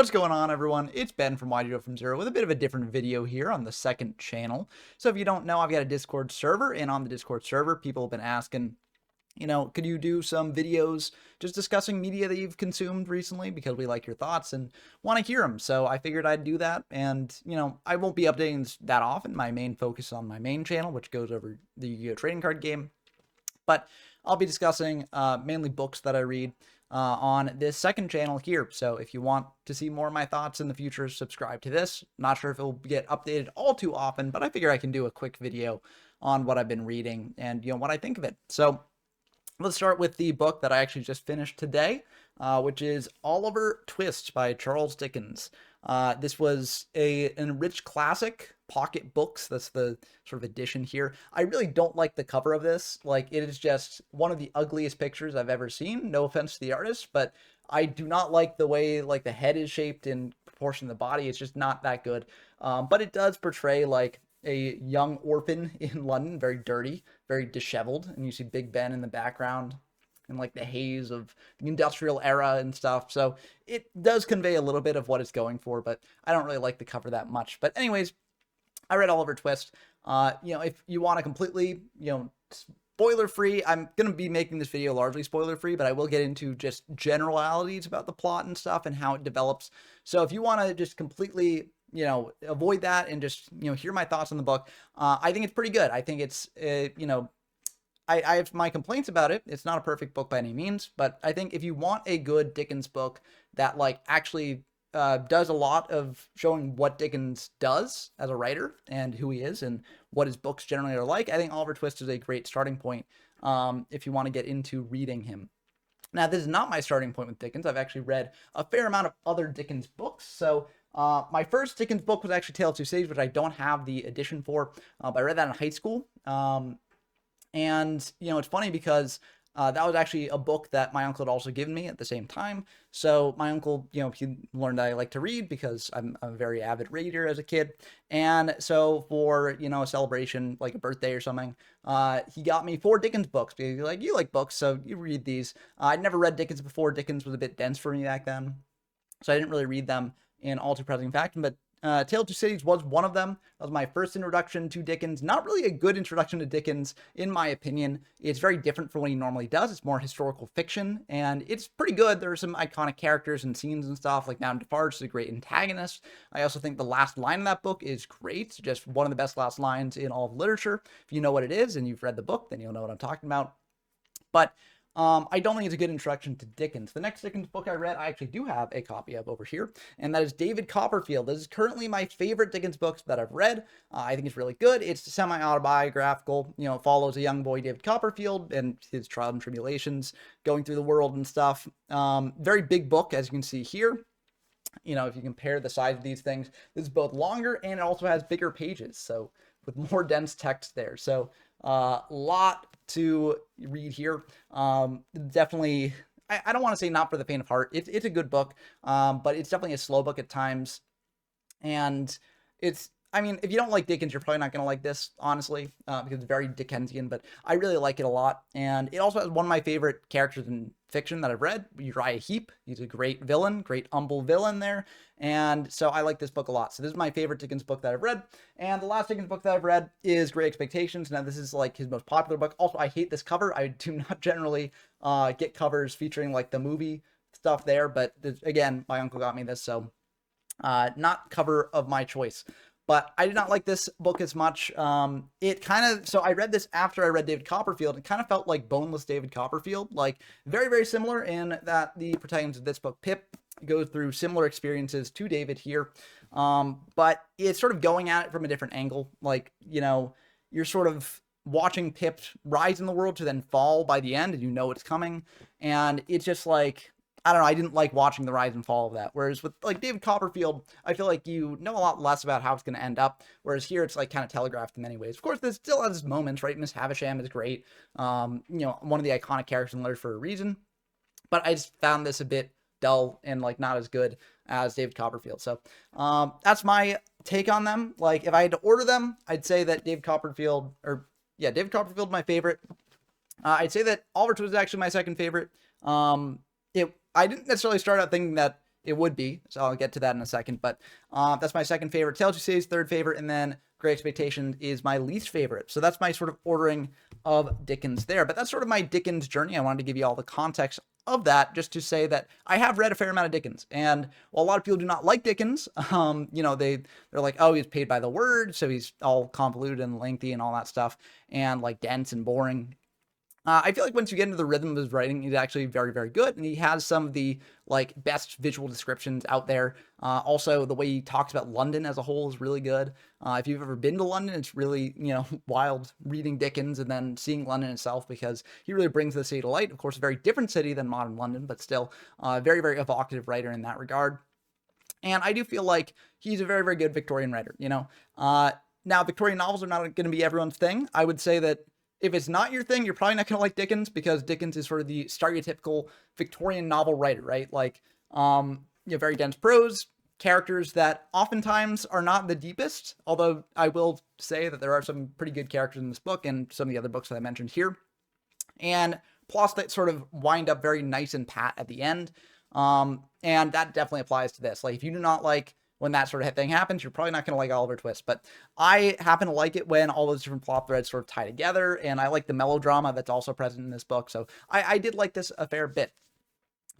What's going on, everyone? It's Ben from YGO from Zero with a bit of a different video here on the second channel. So if you don't know, I've got a Discord server, and on the Discord server, people have been asking, could you do some videos just discussing media that you've consumed recently, because we like your thoughts and want to hear them. So I figured I'd do that. And, I won't be updating this that often. My main focus is on my main channel, which goes over the Yu-Gi-Oh! Trading card game. But I'll be discussing mainly books that I read on this second channel here. So if you want to see more of my thoughts in the future, subscribe to this. Not sure if it will get updated all too often, but I figure I can do a quick video on what I've been reading and, what I think of it. So let's start with the book that I actually just finished today, which is Oliver Twist by Charles Dickens. This was an enriched classic, pocket books. That's the sort of edition here. I really don't like the cover of this. Like, it is just one of the ugliest pictures I've ever seen. No offense to the artist, but I do not like the way, like, the head is shaped in proportion to the body. It's just not that good. But it does portray, like, a young orphan in London, very dirty, very disheveled, and you see Big Ben in the background and like the haze of the industrial era and stuff. So it does convey a little bit of what it's going for, but I don't really like the cover that much. But anyways, I read Oliver Twist. If you want to completely, spoiler free, I'm going to be making this video largely spoiler free, but I will get into just generalities about the plot and stuff and how it develops. So if you want to just completely avoid that and just, hear my thoughts on the book. I think it's pretty good. I think it's, I have my complaints about it. It's not a perfect book by any means, but I think if you want a good Dickens book that actually does a lot of showing what Dickens does as a writer and who he is and what his books generally are like, I think Oliver Twist is a great starting point if you want to get into reading him. Now, this is not my starting point with Dickens. I've actually read a fair amount of other Dickens books. So my first Dickens book was actually Tale of Two Cities, which I don't have the edition for, but I read that in high school. And, it's funny because that was actually a book that my uncle had also given me at the same time. So my uncle, he learned that I like to read because I'm a very avid reader as a kid. And so for, a celebration, like a birthday or something, he got me 4 Dickens books because he's like, you like books, so you read these. I'd never read Dickens before. Dickens was a bit dense for me back then, so I didn't really read them in all too pressing fashion, but Tale of Two Cities was one of them. That was my first introduction to Dickens. Not really a good introduction to Dickens, in my opinion. It's very different from what he normally does. It's more historical fiction, and it's pretty good. There are some iconic characters and scenes and stuff, like Madame Defarge is a great antagonist. I also think the last line of that book is great. Just one of the best last lines in all of literature. If you know what it is and you've read the book, then you'll know what I'm talking about. But I don't think it's a good introduction to Dickens. The next Dickens book I read, I actually do have a copy of over here, and that is David Copperfield. This is currently my favorite Dickens book that I've read. I think it's really good. It's semi-autobiographical. It follows a young boy, David Copperfield, and his trials and tribulations going through the world and stuff. Very big book, as you can see here. If you compare the size of these things, this is both longer and it also has bigger pages, so with more dense text there. So lot to read here. Definitely, I don't want to say not for the faint of heart. It's a good book, but it's definitely a slow book at times. And if you don't like Dickens, you're probably not going to like this, honestly, because it's very Dickensian, but I really like it a lot. And it also has one of my favorite characters in fiction that I've read, Uriah Heep. He's a great villain, great humble villain there. And so I like this book a lot. So this is my favorite Dickens book that I've read. And the last Dickens book that I've read is Great Expectations. Now, this is like his most popular book. Also, I hate this cover. I do not generally get covers featuring like the movie stuff there. But again, my uncle got me this, so not cover of my choice. But I did not like this book as much. So I read this after I read David Copperfield. It kind of felt like boneless David Copperfield, like very, very similar in that the protagonist of this book, Pip, goes through similar experiences to David here. But it's sort of going at it from a different angle. Like, you're sort of watching Pip rise in the world to then fall by the end, and it's coming. And it's just like, I don't know, I didn't like watching the rise and fall of that. Whereas with like David Copperfield, I feel like you know a lot less about how it's going to end up. Whereas here it's like kind of telegraphed in many ways. Of course, this still has its moments, right? Miss Havisham is great. One of the iconic characters in literature for a reason. But I just found this a bit dull and like not as good as David Copperfield. So that's my take on them. Like if I had to order them, I'd say that David Copperfield, my favorite. I'd say that Oliver Twist is actually my second favorite. I didn't necessarily start out thinking that it would be. So I'll get to that in a second. But that's my second favorite. Tale of Two Cities, third favorite, and then Great Expectations is my least favorite. So that's my sort of ordering of Dickens there. But that's sort of my Dickens journey. I wanted to give you all the context of that just to say that I have read a fair amount of Dickens. And while a lot of people do not like Dickens, they're like, oh, he's paid by the word, so he's all convoluted and lengthy and all that stuff, and like dense and boring. I feel like once you get into the rhythm of his writing, he's actually very, very good, and he has some of the like best visual descriptions out there. Also, the way he talks about London as a whole is really good. If you've ever been to London, it's really wild reading Dickens and then seeing London itself, because he really brings the city to light. Of course, a very different city than modern London, but still very, very evocative writer in that regard. And I do feel like he's a very, very good Victorian writer. Now Victorian novels are not going to be everyone's thing. I would say that if it's not your thing, you're probably not going to like Dickens, because Dickens is sort of the stereotypical Victorian novel writer, right? Like, very dense prose, characters that oftentimes are not the deepest, although I will say that there are some pretty good characters in this book and some of the other books that I mentioned here. And plots that sort of wind up very nice and pat at the end. And that definitely applies to this. Like, if you do not like when that sort of thing happens, you're probably not going to like Oliver Twist. But I happen to like it when all those different plot threads sort of tie together, and I like the melodrama that's also present in this book. So I did like this a fair bit.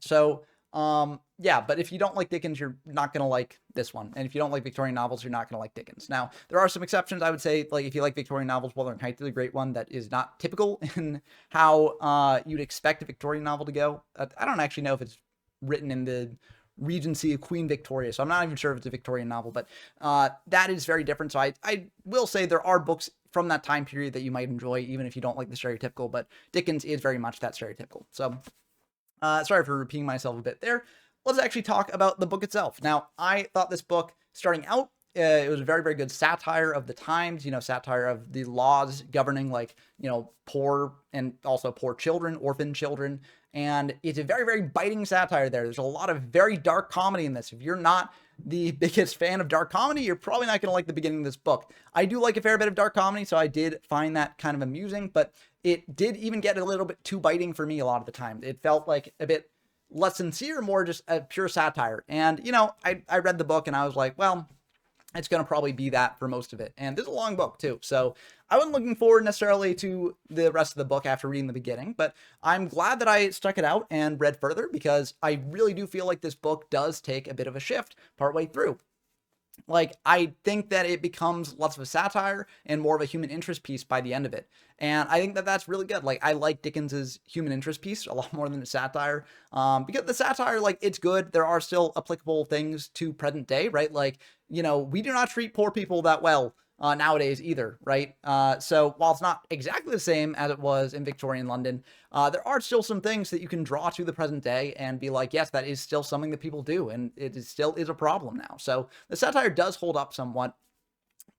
So, but if you don't like Dickens, you're not going to like this one. And if you don't like Victorian novels, you're not going to like Dickens. Now, there are some exceptions. I would say, like, if you like Victorian novels, Wuthering Heights is a great one that is not typical in how you'd expect a Victorian novel to go. I don't actually know if it's written in the Regency of Queen Victoria, so I'm not even sure if it's a Victorian novel, but that is very different. So I will say there are books from that time period that you might enjoy, even if you don't like the stereotypical, but Dickens is very much that stereotypical. So sorry for repeating myself a bit there. Let's actually talk about the book itself. Now, I thought this book, starting out, it was a very, very good satire of the times, satire of the laws governing, like, poor and also poor children, orphan children. And it's a very, very biting satire there. There's a lot of very dark comedy in this. If you're not the biggest fan of dark comedy, you're probably not going to like the beginning of this book. I do like a fair bit of dark comedy, so I did find that kind of amusing, but it did even get a little bit too biting for me a lot of the time. It felt like a bit less sincere, more just a pure satire. And, I read the book and I was like, well, it's going to probably be that for most of it. And this is a long book too. So I wasn't looking forward necessarily to the rest of the book after reading the beginning, but I'm glad that I stuck it out and read further, because I really do feel like this book does take a bit of a shift partway through. Like, I think that it becomes less of a satire and more of a human interest piece by the end of it. And I think that that's really good. Like, I like Dickens's human interest piece a lot more than the satire. Because the satire, like, it's good. There are still applicable things to present day, right? Like, we do not treat poor people that well nowadays either, right? So while it's not exactly the same as it was in Victorian London, there are still some things that you can draw to the present day and be like, yes, that is still something that people do, and still is a problem now. So the satire does hold up somewhat,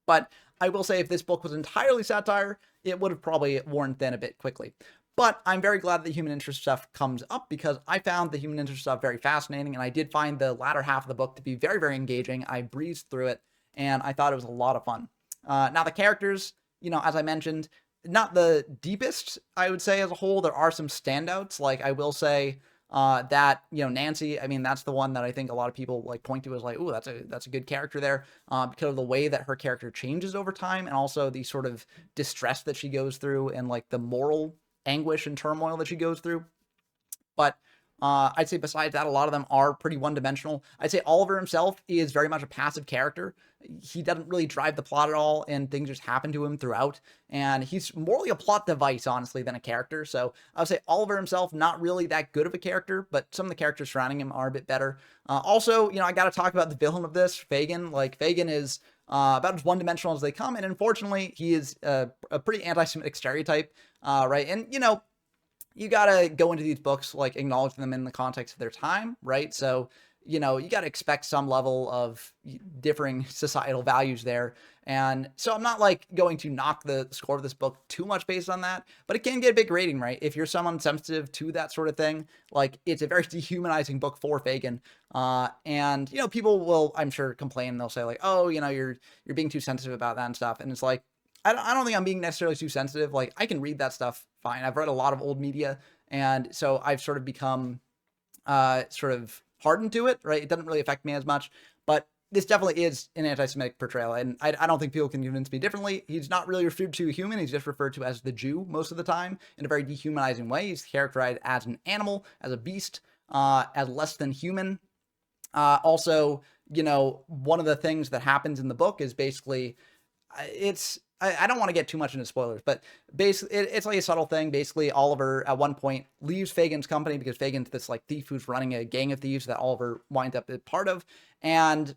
but I will say if this book was entirely satire, it would have probably worn thin a bit quickly. But I'm very glad that the human interest stuff comes up, because I found the human interest stuff very fascinating, and I did find the latter half of the book to be very, very engaging. I breezed through it, and I thought it was a lot of fun. Now, the characters, as I mentioned, not the deepest, I would say, as a whole. There are some standouts. Like, I will say that, Nancy, I mean, that's the one that I think a lot of people like point to as like, ooh, that's a good character there, because of the way that her character changes over time, and also the sort of distress that she goes through, and like the moral anguish and turmoil that she goes through. But I'd say besides that, a lot of them are pretty one-dimensional. I'd say Oliver himself is very much a passive character. He doesn't really drive the plot at all, and things just happen to him throughout. And he's more like a plot device, honestly, than a character. So I would say Oliver himself, not really that good of a character, but some of the characters surrounding him are a bit better. Also, I got to talk about the villain of this, Fagin. Like, Fagin is about as one-dimensional as they come, and unfortunately, he is a pretty anti-Semitic stereotype, right? And, you gotta go into these books, like, acknowledge them in the context of their time, right? So, you gotta expect some level of differing societal values there. And so I'm not, like, going to knock the score of this book too much based on that, but it can get a big rating, right? If you're someone sensitive to that sort of thing, like, it's a very dehumanizing book for Fagin. And, people will, I'm sure, complain. They'll say, like, oh, you're being too sensitive about that and stuff. And it's like, I don't think I'm being necessarily too sensitive. Like, I can read that stuff fine. I've read a lot of old media, and so I've sort of become sort of hardened to it, right? It doesn't really affect me as much, but this definitely is an anti-Semitic portrayal, and I don't think people can convince me differently. He's not really referred to a human; he's just referred to as the Jew most of the time in a very dehumanizing way. He's characterized as an animal, as a beast, as less than human. Also, one of the things that happens in the book is basically I don't want to get too much into spoilers, but basically it's like a subtle thing. Basically, Oliver at one point leaves Fagin's company because Fagin's this like thief who's running a gang of thieves that Oliver winds up a part of, and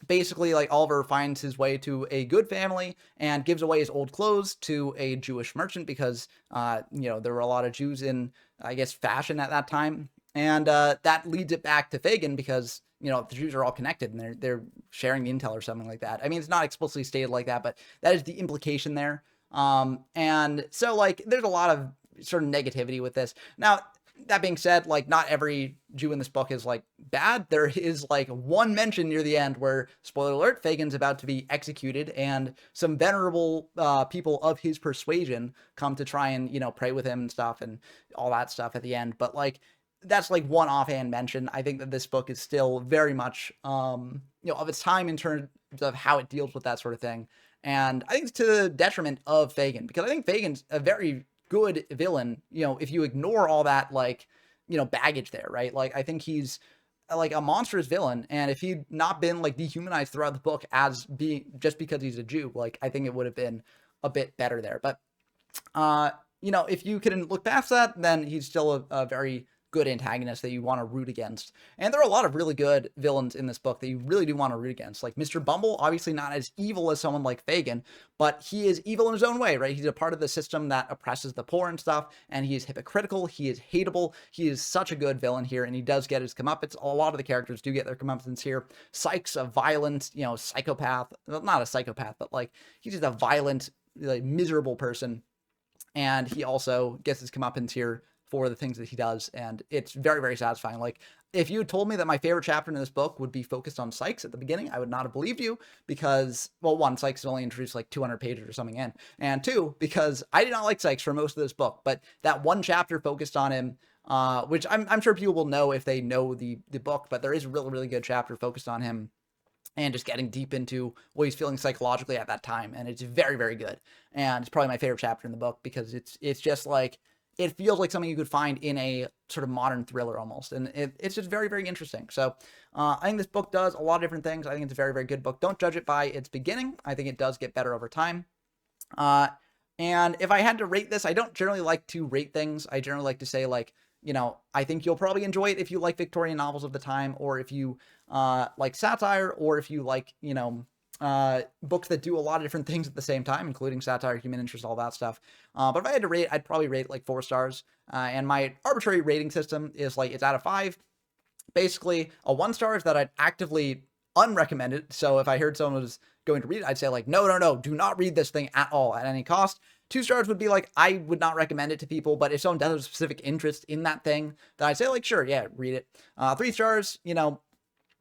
basically like Oliver finds his way to a good family and gives away his old clothes to a Jewish merchant because there were a lot of Jews in, I guess, fashion at that time, and that leads it back to Fagin because the Jews are all connected and they're sharing the intel or something like that. I mean, it's not explicitly stated like that, but that is the implication there. And so like there's a lot of sort of negativity with this. Now, that being said, like not every Jew in this book is like bad. There is like one mention near the end where, spoiler alert, Fagin's about to be executed, and some venerable people of his persuasion come to try and pray with him and stuff and all that stuff at the end. But like that's like one offhand mention. I think that this book is still very much of its time in terms of how it deals with that sort of thing. And I think it's to the detriment of Fagin, because I think Fagin's a very good villain, if you ignore all that, like, baggage there, right? Like, I think he's like a monstrous villain. And if he'd not been like dehumanized throughout the book as being just because he's a Jew, like, I think it would have been a bit better there. But, if you can look past that, then he's still a very good antagonist that you want to root against. And there are a lot of really good villains in this book that you really do want to root against. Like Mr. Bumble, obviously not as evil as someone like Fagin, but he is evil in his own way, right? He's a part of the system that oppresses the poor and stuff, and he is hypocritical, he is hateable, he is such a good villain here, and he does get his comeuppance. A lot of the characters do get their comeuppance here. Sykes, a violent, psychopath, well, not a psychopath, but like he's just a violent, like miserable person, and he also gets his comeuppance here for the things that he does, and it's very, very satisfying. Like, if you had told me that my favorite chapter in this book would be focused on Sykes at the beginning, I would not have believed you, because, well, one, Sykes is only introduced like 200 pages or something in, and two, because I did not like Sykes for most of this book, but that one chapter focused on him, which I'm sure people will know if they know the book, but there is a really, really good chapter focused on him and just getting deep into what he's feeling psychologically at that time, and it's very, very good, and it's probably my favorite chapter in the book, because it's just like, it feels like something you could find in a sort of modern thriller almost. And it's just very, very interesting. So I think this book does a lot of different things. I think it's a very, very good book. Don't judge it by its beginning. I think it does get better over time. And if I had to rate this, I don't generally like to rate things. I generally like to say, like, I think you'll probably enjoy it if you like Victorian novels of the time, or if you like satire, or if you like, books that do a lot of different things at the same time, including satire, human interest, all that stuff. But if I had to rate, I'd probably rate like 4 stars. And my arbitrary rating system is like, it's out of 5. Basically, a 1 star is that I'd actively unrecommend it. So if I heard someone was going to read it, I'd say like, no, do not read this thing at all at any cost. 2 stars would be like, I would not recommend it to people, but if someone does have a specific interest in that thing, then I'd say like, sure, yeah, read it. 3 stars,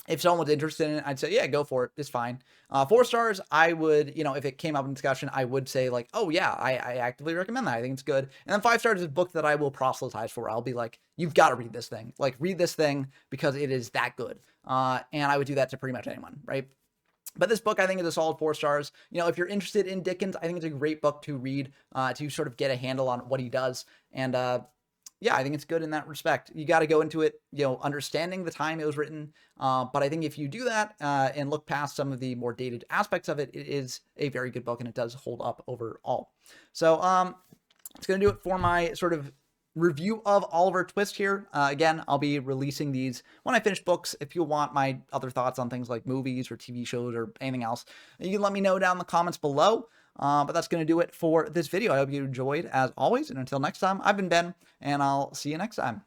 if someone was interested in it, I'd say, yeah, go for it. It's fine. 4 stars, I would, if it came up in discussion, I would say like, oh yeah, I actively recommend that. I think it's good. And then 5 stars is a book that I will proselytize for. I'll be like, you've got to read this thing. Like, read this thing because it is that good. And I would do that to pretty much anyone, right? But this book, I think, is a solid 4 stars. If you're interested in Dickens, I think it's a great book to read, to sort of get a handle on what he does. And, yeah, I think it's good in that respect. You got to go into it, understanding the time it was written. But I think if you do that and look past some of the more dated aspects of it, it is a very good book, and it does hold up overall. So it's going to do it for my sort of review of Oliver Twist here. Again, I'll be releasing these when I finish books. If you want my other thoughts on things like movies or TV shows or anything else, you can let me know down in the comments below. But that's going to do it for this video. I hope you enjoyed, as always. And until next time, I've been Ben, and I'll see you next time.